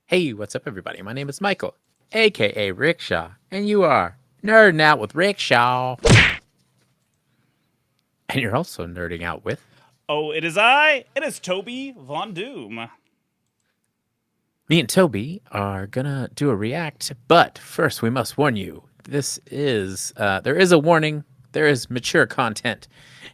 Hey, what's up, everybody? My name is Michael, aka Rickshaw, and you are nerding out with Rickshaw. And you're also nerding out with. Oh, it is I. It is Toby Von Doom. Me and Toby are gonna do a react, but first we must warn you. There is a warning. There is mature content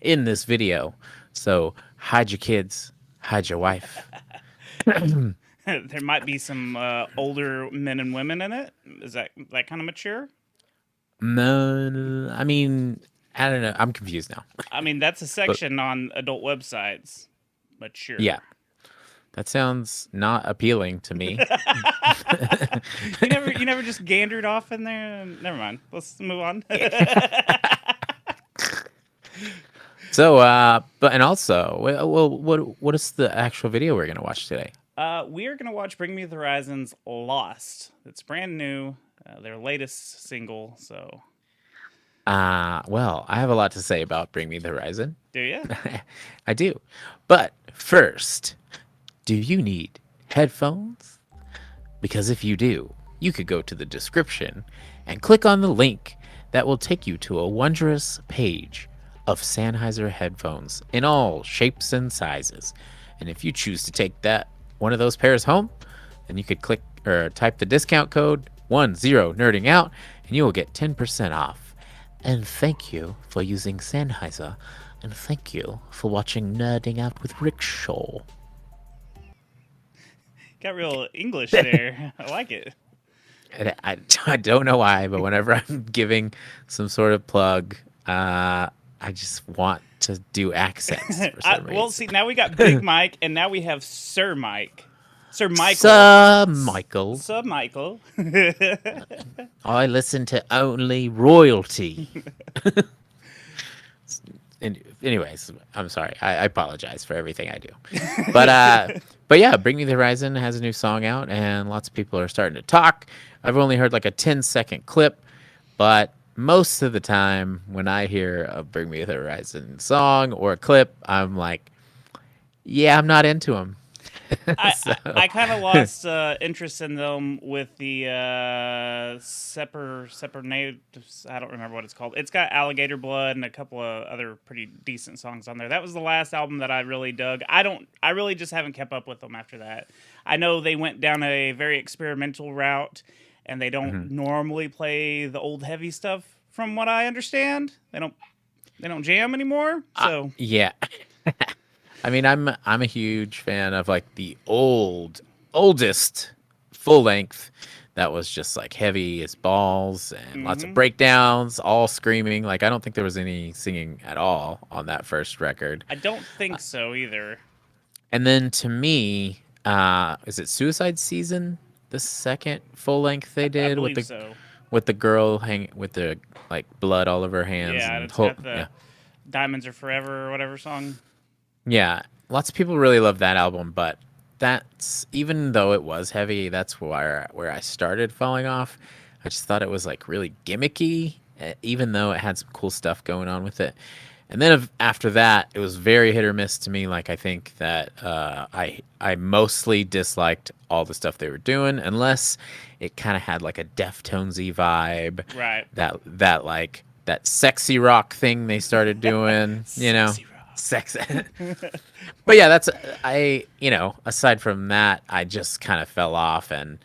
in this video, so hide your kids, hide your wife. There might be some older men and women in it. Is that kind of mature? No, I mean, I don't know. I'm confused now. I mean, that's a But section on adult websites. yeah, Mature. that sounds not appealing to me. You never just gandered off in there. Never mind. Let's move on. So, but and also, what is the actual video we're gonna watch today? We are gonna watch Bring Me the Horizon's Lost. It's brand new. Their latest single. So, Well, I have a lot to say about Bring Me the Horizon. do you? I do, but first, do you need headphones? Because if you do, you could go to the description and click on the link that will take you to a wondrous page of Sennheiser headphones in all shapes and sizes. And if you choose to take that one of those pairs home, then you could click or type the discount code 10nerding out and you will get 10% off. And thank you for using Sennheiser, and thank you for watching Nerding Out with Rickshaw. Got real English there. I like it. And I don't know why, but whenever I'm giving some sort of plug, I just want to do accents for some Well, reason. see, now we got Big Mike, and now we have Sir Mike. Sir Michael. Sir Michael, Sir Michael. I listen to only royalty. Anyways, I'm sorry. I apologize for everything I do. But yeah, Bring Me the Horizon has a new song out, and lots of people are starting to talk. I've only heard like a 10-second clip, but most of the time when I hear a Bring Me the Horizon song or a clip, I'm like, yeah, I'm not into them. I, So, I kind of lost interest in them with the Separate. I don't remember what it's called. It's got Alligator Blood and a couple of other pretty decent songs on there. That was the last album that I really dug. I really just haven't kept up with them after that. I know they went down a very experimental route, and they don't mhm. normally play the old heavy stuff. From what I understand, they don't jam anymore. So Yeah. I mean, I'm a huge fan of like the oldest full length that was just like heavy as balls and lots of hmm breakdowns, all screaming. Like I don't think there was any singing at all on that first record. I don't think so either. And then to me, is it Suicide Season? The second full length they I did believe so. with the girl hang with the like blood all over her hands Yeah, and it's got the yeah. Diamonds Are Forever or whatever song. Yeah, lots of people really love that album, but that's even though it was heavy, that's where I started falling off. I just thought it was like really gimmicky, even though it had some cool stuff going on with it. And then after that, it was very hit or miss to me. Like I think that I mostly disliked all the stuff they were doing, unless it kind of had like a Deftonesy vibe, Right. that sexy rock thing they started doing, Sexy rock. sex. But yeah, that's aside from that, I just kind of fell off, and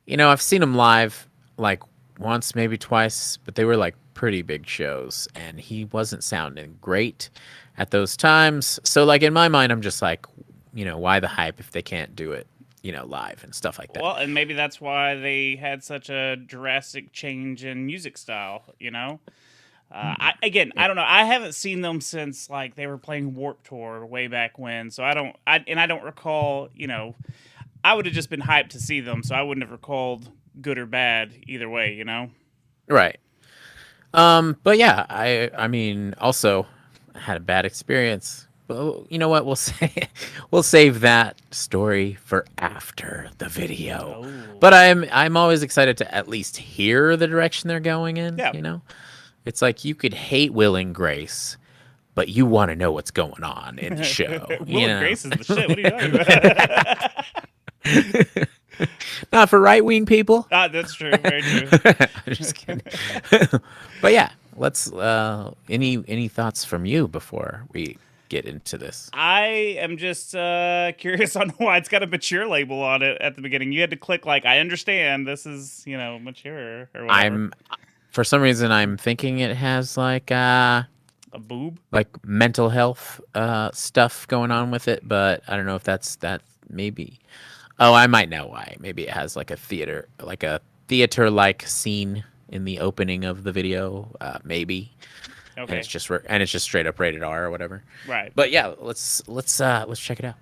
I've seen him live like once, maybe twice, but they were like pretty big shows, and he wasn't sounding great at those times. So like in my mind, I'm just like, why the hype if they can't do it, live and stuff like that. Well, and maybe that's why they had such a drastic change in music style, I don't know. I haven't seen them since like they were playing Warp Tour way back when, so I don't recall. I would have just been hyped to see them, so I wouldn't have recalled good or bad either way. Right. But yeah, I mean, also I had a bad experience. Well, you know what? We'll save that story for after the video. Oh, But I'm always excited to at least hear the direction they're going in. yeah. It's like you could hate Will and Grace, but you want to know what's going on in the show. Will and Grace is the shit. What are you talking about? Not for right-wing people. That's true. Very true. I'm just kidding. But yeah, let's. Any thoughts from you before we get into this? I am just curious on why it's got a mature label on it at the beginning. You had to click like, I understand this is, mature or whatever. For some reason, I'm thinking it has like A boob? like mental health stuff going on with it, but I don't know if that's that. Maybe. Oh, I might know why. Maybe it has like a theater-like scene in the opening of the video. Maybe. Okay. And it's just straight up rated R or whatever. Right. But yeah, let's check it out.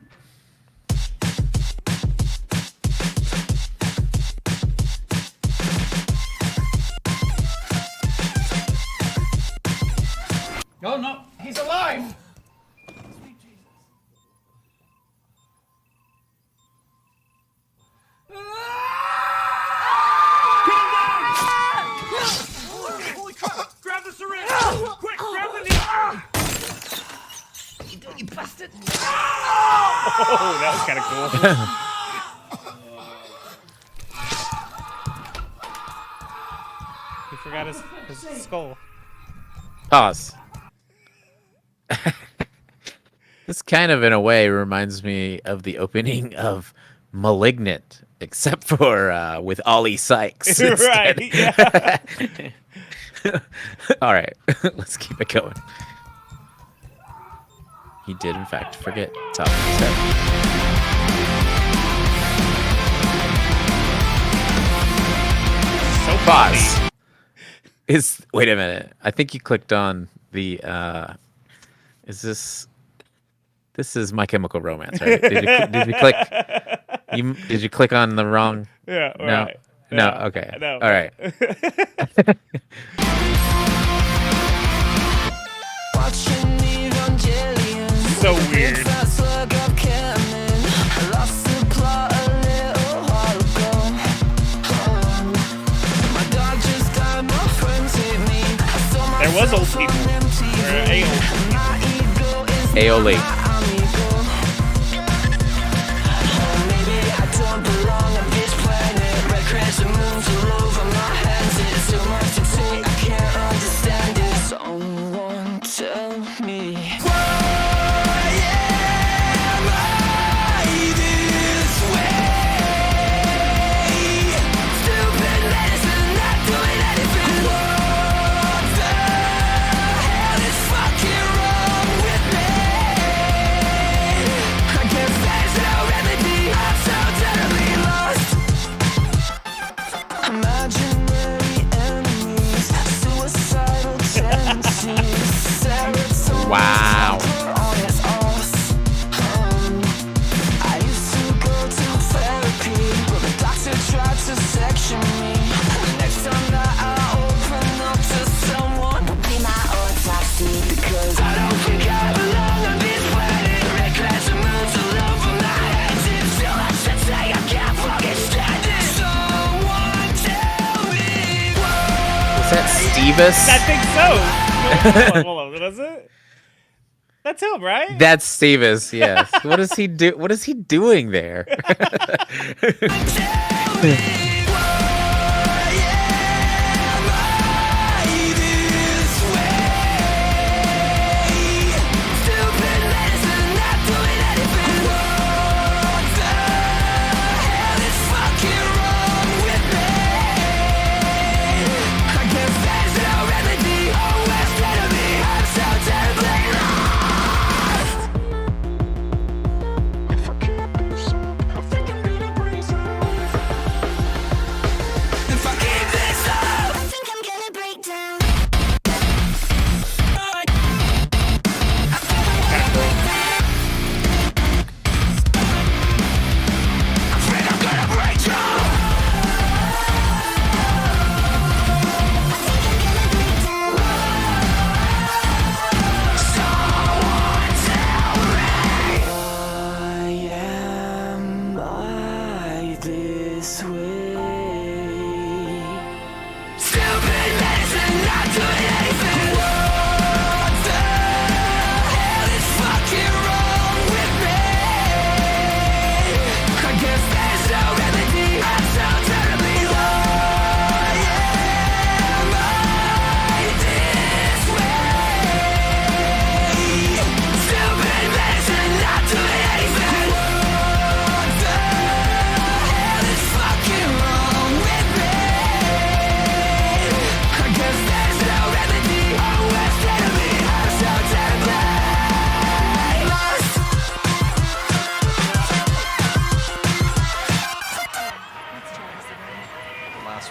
Oh, no. He's alive. Holy crap! Grab the syringe! Quick, grab the needle! You bastard! Oh, that was kind of cool. He forgot his skull. Pause. This kind of, in a way, reminds me of the opening of *Malignant*, except for with Ollie Sykes. Right. Yeah. All right, let's keep it going. He did, in fact, forget top of his head. So Pause. Wait a minute. I think you clicked on the. Is this? This is My Chemical Romance, right? Did you click? Did you click on the wrong? Yeah. No. Right. No. Yeah, Okay. no. All right. So weird. There was old people. Or Aioli. Someone tell me. Wow. Is that Stevis? I think so. Hold on. Was it? That's him, right? That's Stevis, yes. What does he do? What is he doing there?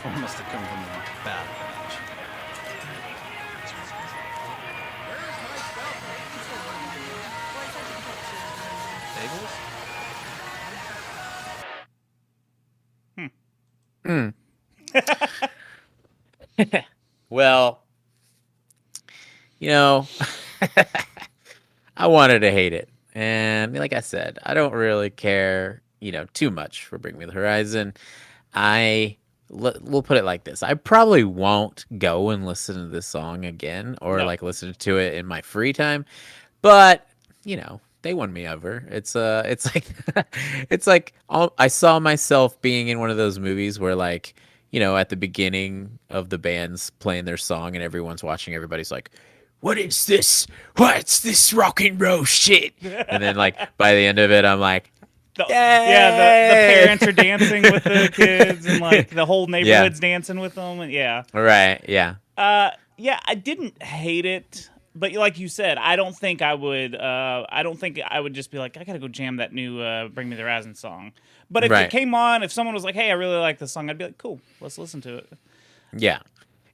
one must have come from a bad batch. Bagels? Well, I wanted to hate it. And like I said, I don't really care, too much for Bring Me the Horizon. We'll put it like this. I probably won't go and listen to this song again or No. like listen to it in my free time. But, they won me over. It's like it's like I saw myself being in one of those movies where like, at the beginning of the band's playing their song and everyone's watching, everybody's like, what is this? What's this rock and roll shit? And then like by the end of it, I'm like, The Yay! parents are dancing with the kids, and like the whole neighborhood's dancing with them, and yeah. right, yeah. Yeah, I didn't hate it, but like you said, I don't think I would. I don't think I would just be like, I gotta go jam that new "Bring Me the Horizon" song. But if Right. it came on, if someone was like, "Hey, I really like this song," I'd be like, "Cool, let's listen to it." Yeah.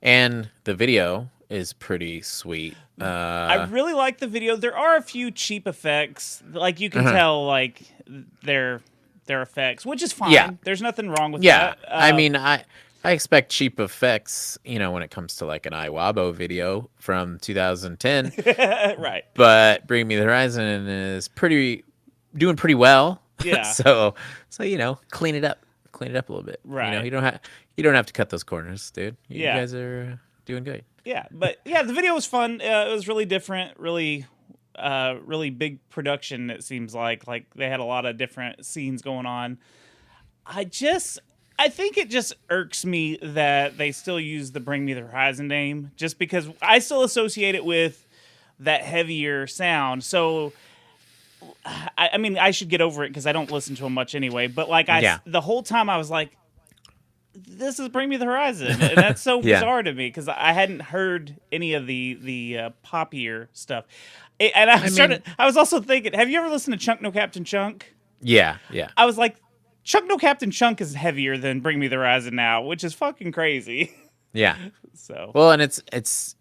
And the video is pretty sweet. I really like the video. There are a few cheap effects, like you can tell, like their effects, which is fine. Yeah. There's nothing wrong with Yeah. that. I mean, I expect cheap effects, when it comes to like an Iwabo video from 2010. Right. But Bring Me the Horizon is doing pretty well. Yeah. so clean it up a little bit. Right. You don't have to cut those corners, dude. You Yeah. guys are doing good. Yeah, but yeah, the video was fun. It was really different, really big production. It seems like they had a lot of different scenes going on. I think it just irks me that they still use the Bring Me the Horizon name, just because I still associate it with that heavier sound. So, I mean, I should get over it because I don't listen to them much anyway. But like, the whole time I was like, this is Bring Me the Horizon, and that's so Yeah. bizarre to me because I hadn't heard any of the poppier stuff. And I was also thinking, have you ever listened to Chunk No Captain Chunk? Yeah, yeah. I was like, Chunk No Captain Chunk is heavier than Bring Me the Horizon now, which is fucking crazy. Yeah. So Well, and it's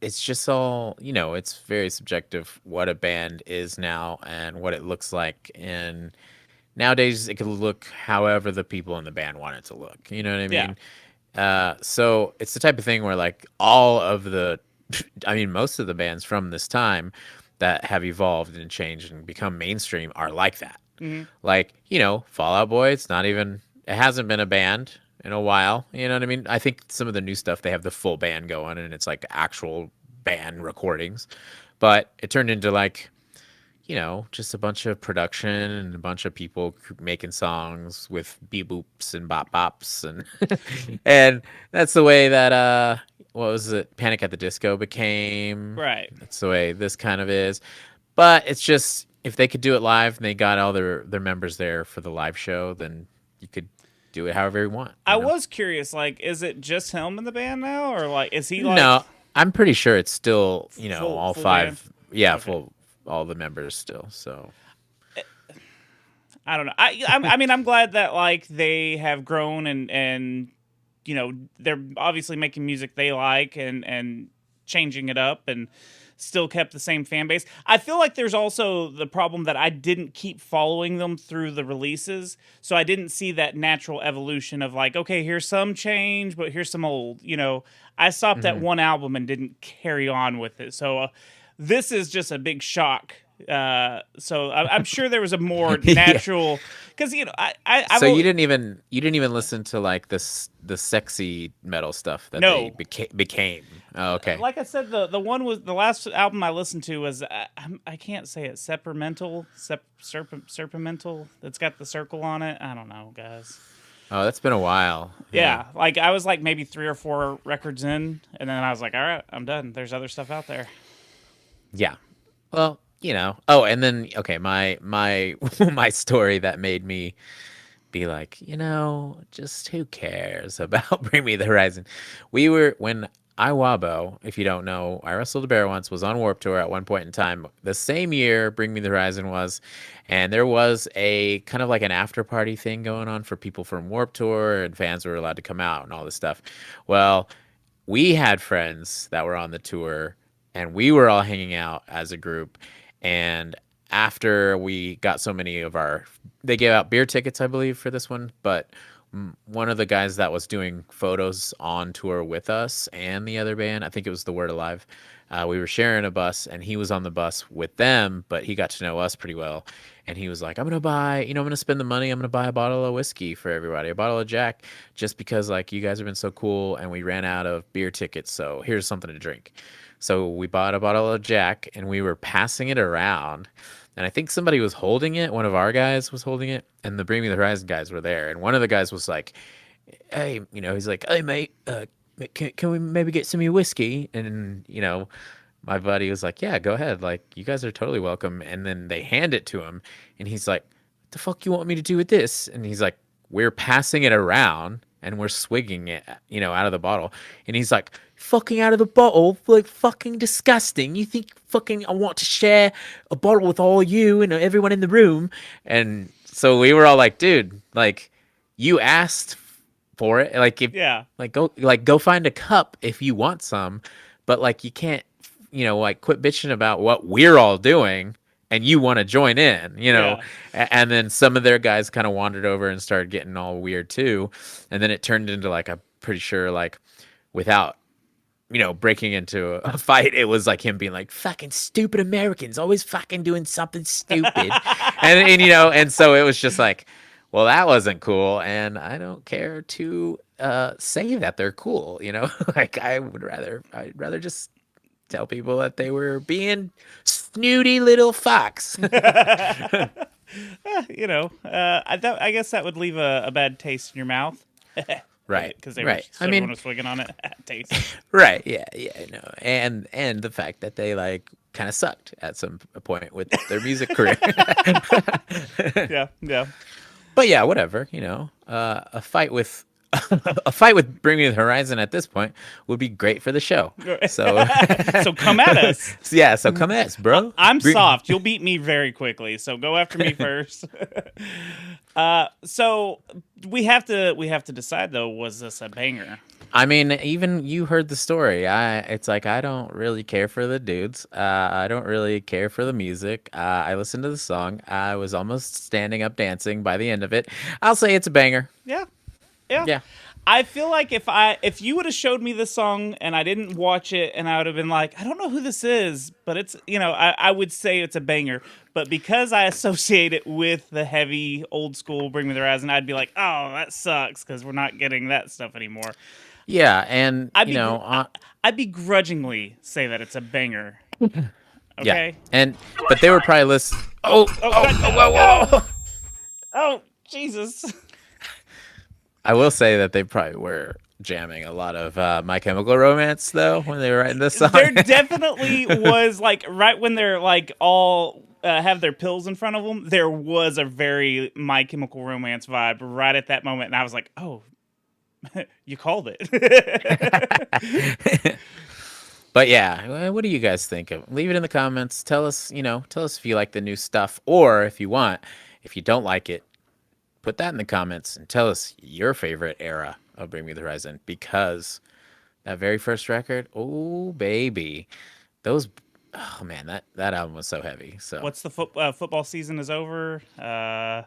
just all, it's very subjective what a band is now and what it looks like. And nowadays it could look however the people in the band want it to look. You know what I mean? So it's the type of thing where like most of the bands from this time that have evolved and changed and become mainstream are like that. Mm-hmm. Like, Fall Out Boy, it hasn't been a band in a while. You know what I mean? I think some of the new stuff, they have the full band going and it's like actual band recordings. But it turned into like, just a bunch of production and a bunch of people making songs with beep boops and bop bops. And and that's the way that, what was it? Panic at the Disco became. right. That's the way this kind of is. But it's just, if they could do it live and they got all their members there for the live show, then you could do it however you want. I was curious, like, is it just him in the band now, or like, is he like? No, I'm pretty sure it's still, Full- all full five. band? Yeah, Okay. all the members still. So I don't know. I mean, I'm glad that like they have grown and they're obviously making music they like and changing it up and still kept the same fan base. I feel like there's also the problem that I didn't keep following them through the releases, so I didn't see that natural evolution of like, okay, here's some change, but here's some old. I stopped at one album and didn't carry on with it. So this is just a big shock. So I'm sure there was a more natural, because I so you didn't even listen to like the sexy metal stuff that No. they became. Oh, okay. like I said, the one was the last album I listened to was I can't say it, Serpamental. It's got the circle on it. I don't know, guys. Oh, that's been a while. Yeah, like I was like maybe 3 or 4 records in, and then I was like, all right, I'm done. There's other stuff out there. Yeah. Well, Oh, and then my my story that made me be like, just who cares about Bring Me the Horizon? When Iwabo, if you don't know, I Wrestled a Bear Once, was on Warped Tour at one point in time. The same year Bring Me the Horizon was, and there was a kind of like an after party thing going on for people from Warped Tour, and fans were allowed to come out and all this stuff. Well, we had friends that were on the tour, and we were all hanging out as a group. And after we got so many of our, they gave out beer tickets, I believe, for this one, but one of the guys that was doing photos on tour with us and the other band, I think it was The Word Alive, we were sharing a bus, and he was on the bus with them, but he got to know us pretty well. And he was like, I'm going to spend the money. I'm going to buy a bottle of whiskey for everybody, a bottle of Jack, just because like you guys have been so cool and we ran out of beer tickets. So here's something to drink. So we bought a bottle of Jack and we were passing it around. And I think somebody was holding it. One of our guys was holding it, and the Bring Me the Horizon guys were there. And one of the guys was like, hey, he's like, hey, mate, can we maybe get some of your whiskey? And, my buddy was like, yeah, go ahead. Like, you guys are totally welcome. And then they hand it to him, and he's like, what the fuck you want me to do with this? And he's like, we're passing it around, and we're swigging it, out of the bottle. And he's like, fucking out of the bottle? Like, fucking disgusting. You think fucking I want to share a bottle with all you and everyone in the room? And so we were all like, dude, like, you asked for it. Like, if, Yeah. go find a cup if you want some. But, like, you can't, quit bitching about what we're all doing and you want to join in, Yeah. And then some of their guys kind of wandered over and started getting all weird too. And then it turned into like, I'm pretty sure like without, breaking into a fight, it was like him being like, fucking stupid Americans, always fucking doing something stupid. and so it was just like, well, that wasn't cool. And I don't care to say that they're cool, like I'd rather just tell people that they were being snooty little fucks. I guess that would leave a bad taste in your mouth. Right. Because everyone was swigging on it. Taste. Right. Yeah. And the fact that they like kind of sucked at some point with their music career. Yeah. But yeah, whatever. A fight with Bring Me the Horizon at this point would be great for the show. So So come at us. Yeah. So come at us, bro. I'm soft. You'll beat me very quickly. So go after me first. So we have to decide though. Was this a banger? I mean, even you heard the story. It's like I don't really care for the dudes. I don't really care for the music. I listened to the song. I was almost standing up dancing by the end of it. I'll say it's a banger. Yeah. I feel like if you would have showed me this song and I didn't watch it and I would have been like, I don't know who this is, but it's I would say it's a banger. But because I associate it with the heavy old school Bring Me the Horizon, I'd be like, oh, that sucks because we're not getting that stuff anymore. Yeah, and I'd begrudgingly say that it's a banger. Okay. Yeah, but they were probably listening. Oh, Jesus. I will say that they probably were jamming a lot of My Chemical Romance though when they were writing this song. There definitely was like right when they're like all have their pills in front of them. There was a very My Chemical Romance vibe right at that moment, and I was like, oh. You called it. But yeah, what do you guys think of? Leave it in the comments. Tell us if you like the new stuff, or if you don't like it, put that in the comments and tell us your favorite era of Bring Me the Horizon, because that very first record, oh baby, oh man, that album was so heavy. So what's the football season is over? I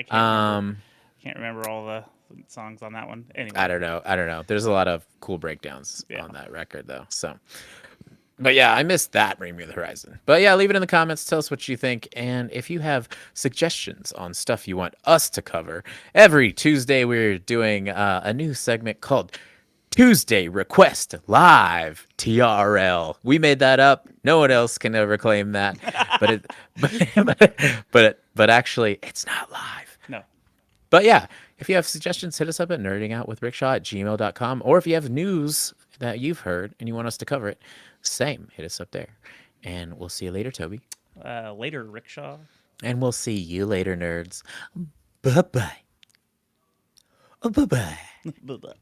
can't remember all the songs on that one. Anyway, I don't know. There's a lot of cool breakdowns on that record though. So, but yeah, I missed that Bring Me the Horizon. But yeah, leave it in the comments. Tell us what you think, and if you have suggestions on stuff you want us to cover. Every Tuesday we're doing a new segment called Tuesday Request Live, TRL. We made that up. No one else can ever claim that. But actually, it's not live. No. But yeah, if you have suggestions, hit us up at nerdingoutwithrickshaw@gmail.com. Or if you have news that you've heard and you want us to cover it, same, hit us up there. And we'll see you later, Toby. Later, Rickshaw. And we'll see you later, nerds. Bye-bye. Bye-bye. Bye-bye.